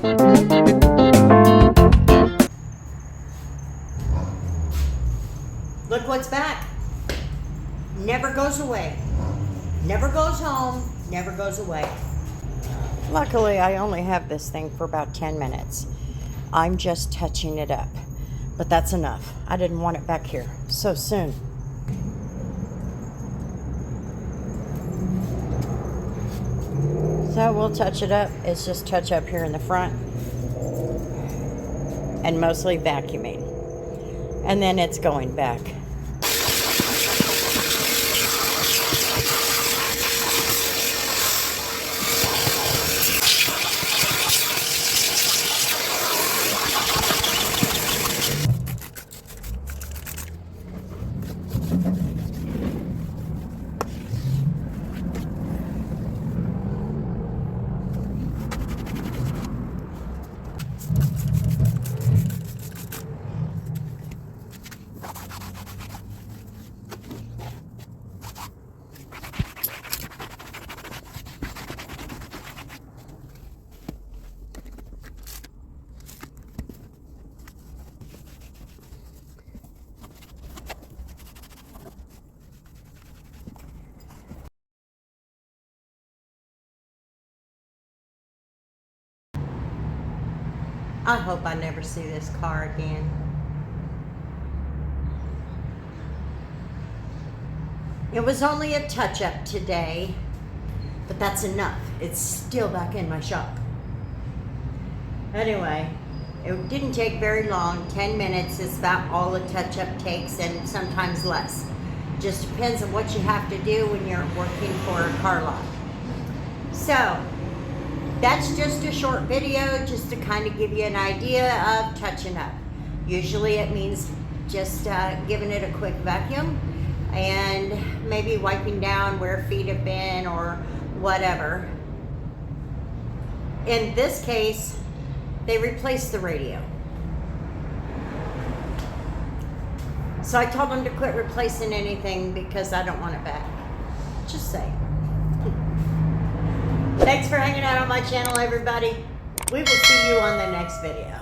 Look what's back. Never goes away. Never goes home. Never goes away. Luckily, I only have this thing for about 10 minutes. I'm just touching it up. But that's enough. I didn't want it back here so soon. So we'll touch it up. It's just touch up here in the front. And mostly vacuuming. And then it's going back. I hope I never see this car again. It was only a touch-up today, but that's enough. It's still back in my shop. Anyway, it didn't take very long. 10 minutes is about all a touch-up takes, and sometimes less. Just depends on what you have to do when you're working for a car lot. So, that's just a short video just to kind of give you an idea of touching up. Usually it means just giving it a quick vacuum and maybe wiping down where feet have been or whatever. In this case, they replaced the radio. So I told them to quit replacing anything because I don't want it back. Just saying. Thanks for hanging out on my channel, everybody. We will see you on the next video.